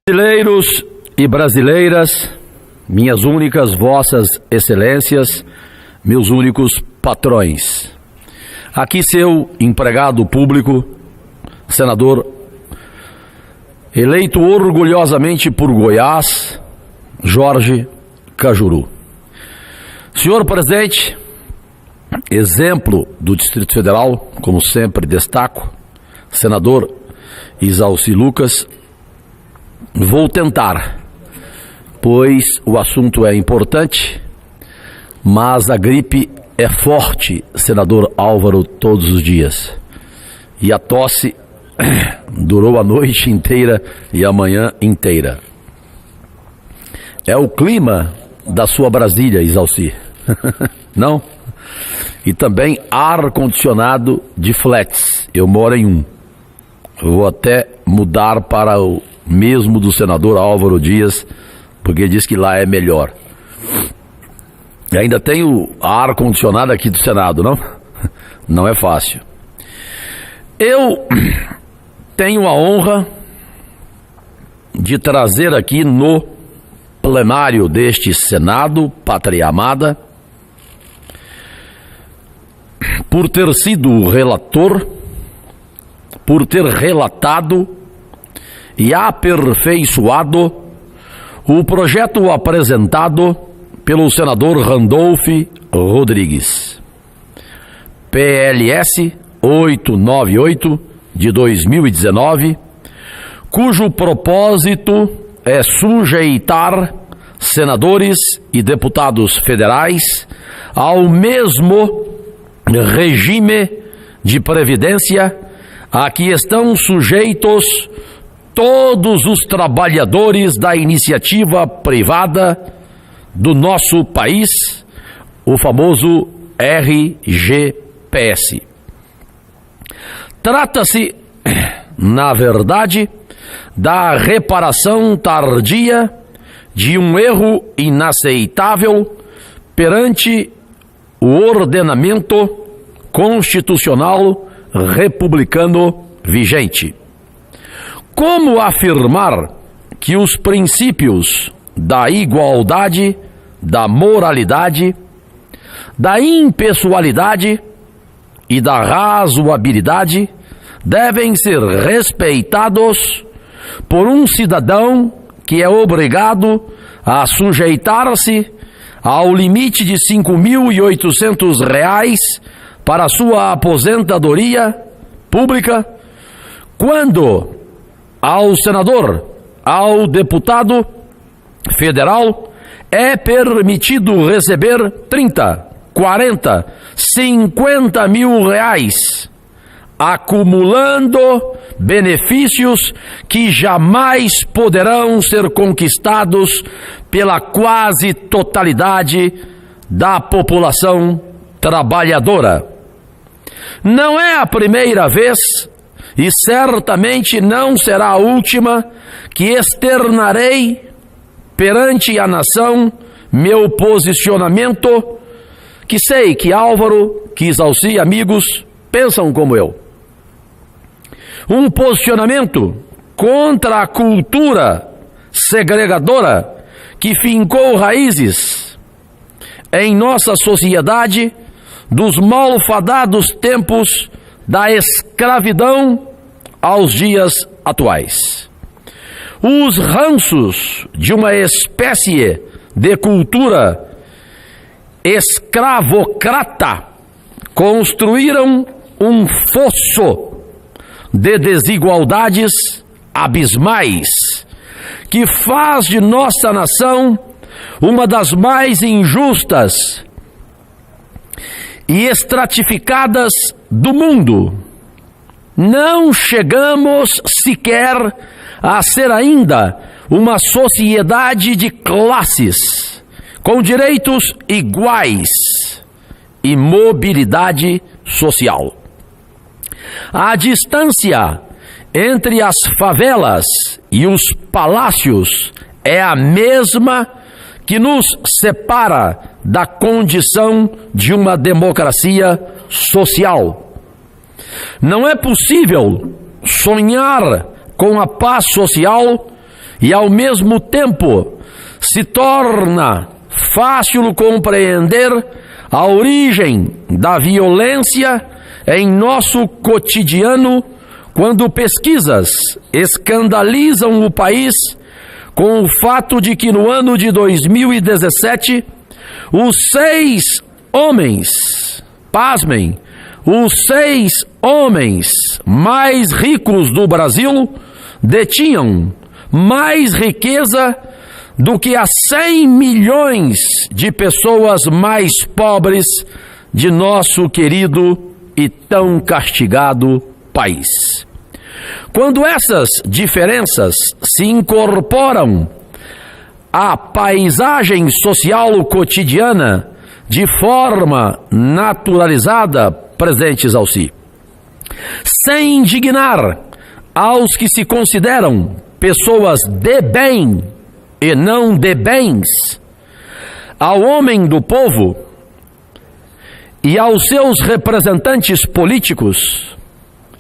Brasileiros e brasileiras, minhas únicas vossas excelências, meus únicos patrões. Aqui seu empregado público, senador, eleito orgulhosamente por Goiás, Jorge Cajuru. Senhor presidente, exemplo do Distrito Federal, como sempre destaco, senador Isalci Lucas, vou tentar, pois o assunto é importante, mas a gripe é forte, senador Álvaro, todos os dias. E a tosse durou a noite inteira e a manhã inteira. É o clima da sua Brasília, Isalci. Não? E também ar-condicionado de flats. Eu moro em um. Eu vou até mudar para o mesmo do senador Álvaro Dias, porque diz que lá é melhor. E ainda tem o ar-condicionado aqui do Senado, não? Não é fácil. Eu tenho a honra de trazer aqui no plenário deste Senado, Pátria Amada, por ter sido o relator, por ter relatado e aperfeiçoado o projeto apresentado pelo senador Randolph Rodrigues, PLS 898 de 2019, cujo propósito é sujeitar senadores e deputados federais ao mesmo regime de previdência a que estão sujeitos todos os trabalhadores da iniciativa privada do nosso país, o famoso RGPS. Trata-se, na verdade, da reparação tardia de um erro inaceitável perante o ordenamento constitucional republicano vigente. Como afirmar que os princípios da igualdade, da moralidade, da impessoalidade e da razoabilidade devem ser respeitados por um cidadão que é obrigado a sujeitar-se ao limite de R$ 5.800 para sua aposentadoria pública, quando ao senador, ao deputado federal, é permitido receber 30, 40, 50 mil reais, acumulando benefícios que jamais poderão ser conquistados pela quase totalidade da população trabalhadora. Não é a primeira vez, e certamente não será a última, que externarei perante a nação meu posicionamento, que sei que Álvaro, que Isalci, amigos, pensam como eu. Um posicionamento contra a cultura segregadora que fincou raízes em nossa sociedade dos malfadados tempos da escravidão aos dias atuais. Os ranços de uma espécie de cultura escravocrata construíram um fosso de desigualdades abismais que faz de nossa nação uma das mais injustas e estratificadas do mundo. Não chegamos sequer a ser ainda uma sociedade de classes, com direitos iguais e mobilidade social. A distância entre as favelas e os palácios é a mesma que nos separa da condição de uma democracia social. Não é possível sonhar com a paz social e ao mesmo tempo se torna fácil compreender a origem da violência em nosso cotidiano quando pesquisas escandalizam o país com o fato de que no ano de 2017, os 6 homens, pasmem, os 6 homens mais ricos do Brasil detinham mais riqueza do que as 100 milhões de pessoas mais pobres de nosso querido e tão castigado país. Quando essas diferenças se incorporam à paisagem social cotidiana de forma naturalizada, presentes ao si, sem indignar aos que se consideram pessoas de bem e não de bens, ao homem do povo e aos seus representantes políticos,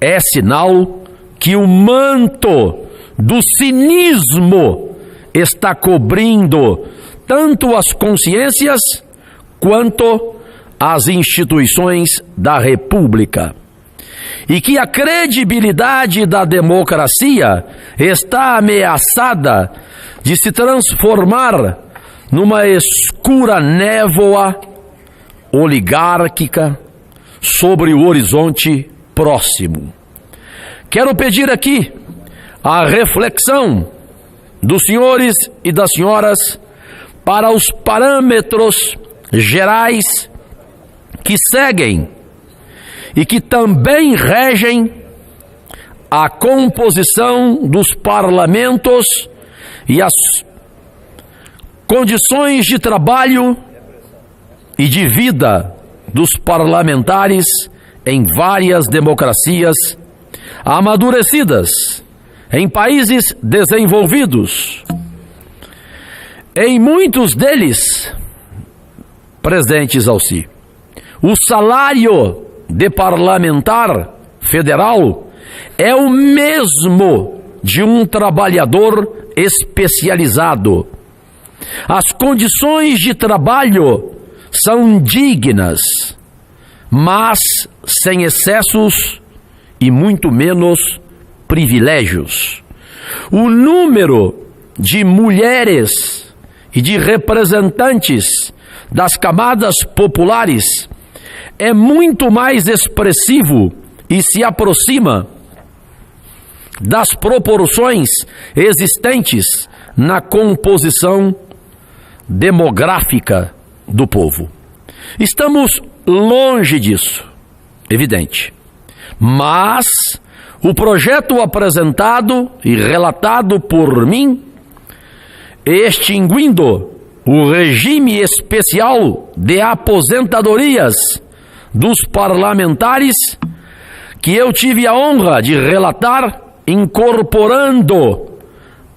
é sinal que o manto do cinismo está cobrindo tanto as consciências quanto as instituições da República. E que a credibilidade da democracia está ameaçada de se transformar numa escura névoa oligárquica sobre o horizonte próximo. Quero pedir aqui a reflexão dos senhores e das senhoras para os parâmetros gerais que seguem e que também regem a composição dos parlamentos e as condições de trabalho e de vida dos parlamentares em várias democracias amadurecidas, em países desenvolvidos. Em muitos deles, presentes ao si, o salário de parlamentar federal é o mesmo de um trabalhador especializado. As condições de trabalho são dignas, mas sem excessos e muito menos privilégios. O número de mulheres e de representantes das camadas populares é muito mais expressivo e se aproxima das proporções existentes na composição demográfica do povo. Estamos longe disso, evidente. Mas o projeto apresentado e relatado por mim, extinguindo o regime especial de aposentadorias dos parlamentares, que eu tive a honra de relatar, incorporando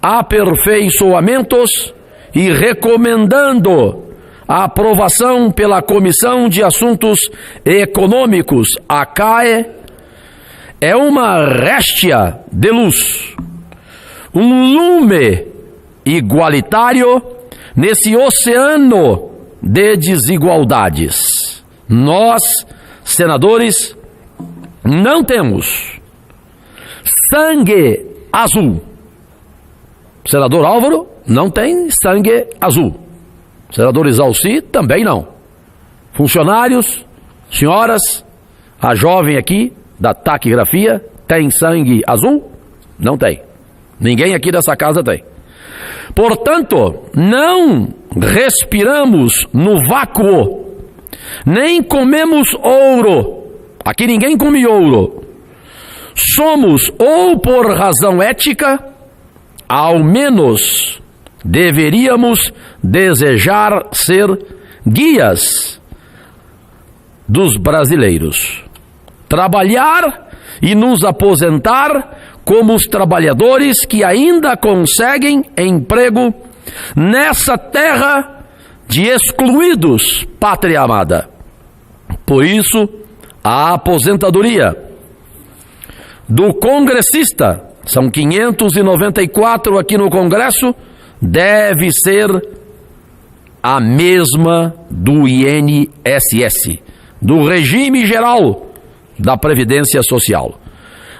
aperfeiçoamentos e recomendando a aprovação pela Comissão de Assuntos Econômicos, a CAE, é uma réstia de luz, um lume igualitário nesse oceano de desigualdades. Nós, senadores, não temos sangue azul. O senador Álvaro não tem sangue azul. O senador Isalci também não. Funcionários, senhoras, a jovem aqui da taquigrafia tem sangue azul? Não tem. Ninguém aqui dessa casa tem. Portanto, não respiramos no vácuo, nem comemos ouro. Aqui ninguém come ouro. Somos, ou por razão ética, ao menos deveríamos desejar ser guias dos brasileiros. Trabalhar e nos aposentar como os trabalhadores que ainda conseguem emprego nessa terra de excluídos, pátria amada. Por isso, a aposentadoria do congressista são 594 aqui no Congresso, deve ser a mesma do INSS, do Regime Geral da Previdência Social.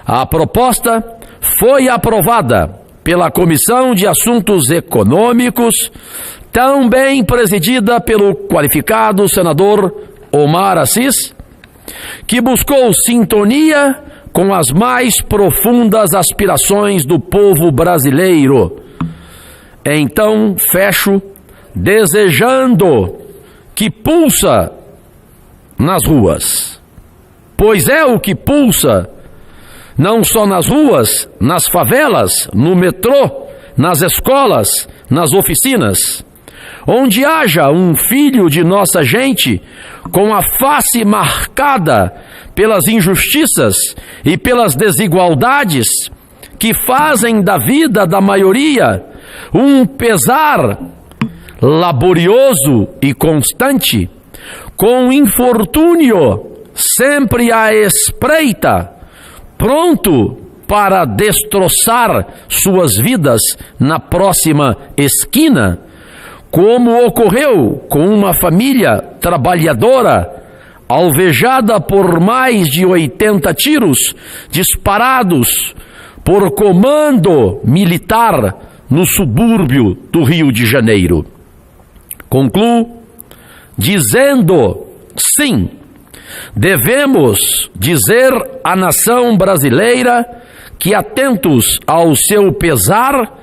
A proposta foi aprovada pela Comissão de Assuntos Econômicos, também presidida pelo qualificado senador Omar Assis, que buscou sintonia com as mais profundas aspirações do povo brasileiro. Então, fecho desejando que pulsa nas ruas, pois é o que pulsa não só nas ruas, nas favelas, no metrô, nas escolas, nas oficinas. Onde haja um filho de nossa gente com a face marcada pelas injustiças e pelas desigualdades que fazem da vida da maioria um pesar laborioso e constante, com infortúnio sempre à espreita, pronto para destroçar suas vidas na próxima esquina, como ocorreu com uma família trabalhadora alvejada por mais de 80 tiros disparados por comando militar no subúrbio do Rio de Janeiro. Concluo dizendo, sim, devemos dizer à nação brasileira que, atentos ao seu pesar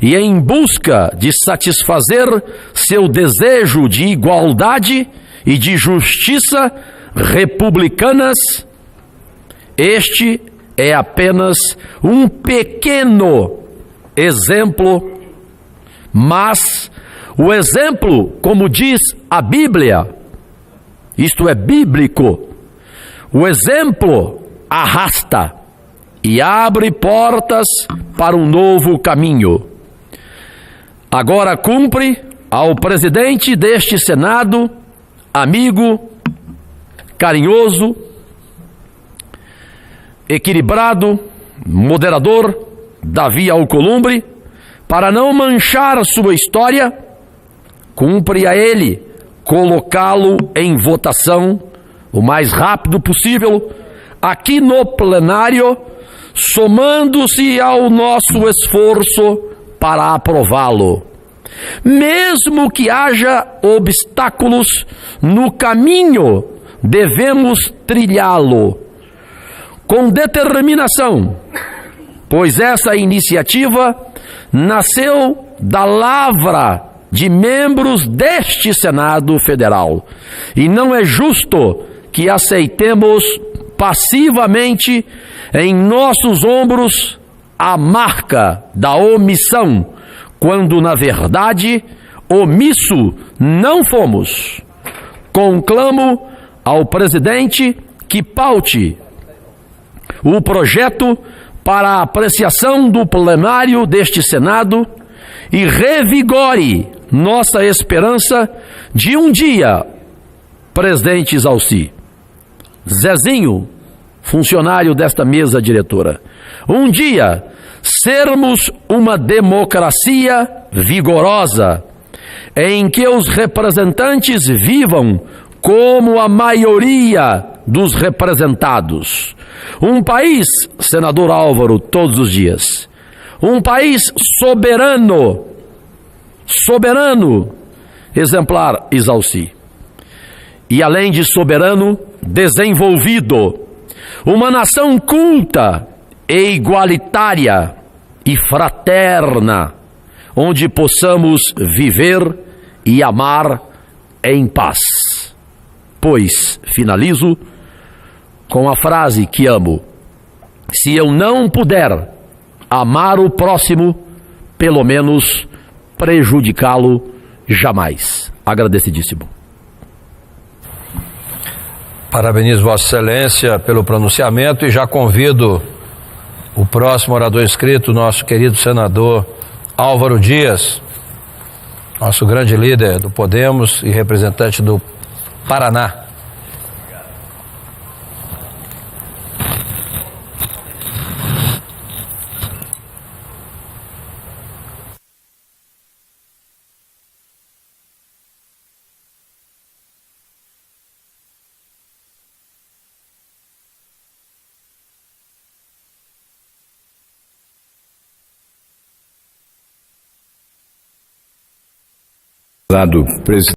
e em busca de satisfazer seu desejo de igualdade e de justiça republicanas, este é apenas um pequeno exemplo, mas o exemplo, como diz a Bíblia, isto é bíblico, o exemplo arrasta e abre portas para um novo caminho. Agora cumpre ao presidente deste Senado, amigo, carinhoso, equilibrado, moderador, Davi Alcolumbre, para não manchar sua história, cumpre a ele colocá-lo em votação o mais rápido possível aqui no plenário, somando-se ao nosso esforço para aprová-lo. Mesmo que haja obstáculos no caminho, devemos trilhá-lo com determinação, pois essa iniciativa nasceu da lavra de membros deste Senado Federal, e não é justo que aceitemos passivamente em nossos ombros a marca da omissão, quando na verdade omisso não fomos. Conclamo ao presidente que paute o projeto para a apreciação do plenário deste Senado e revigore nossa esperança de um dia, presidente Zalci, Zezinho, funcionário desta mesa diretora, um dia sermos uma democracia vigorosa, em que os representantes vivam como a maioria dos representados. Um país, senador Álvaro, todos os dias. Um país soberano, exemplar Zalci. E além de soberano, desenvolvido. Uma nação culta e igualitária e fraterna, onde possamos viver e amar em paz. Pois, finalizo com a frase que amo: se eu não puder amar o próximo, pelo menos prejudicá-lo jamais. Agradecidíssimo. Parabenizo Vossa Excelência pelo pronunciamento e já convido o próximo orador inscrito, nosso querido senador Álvaro Dias, nosso grande líder do Podemos e representante do Paraná. presidente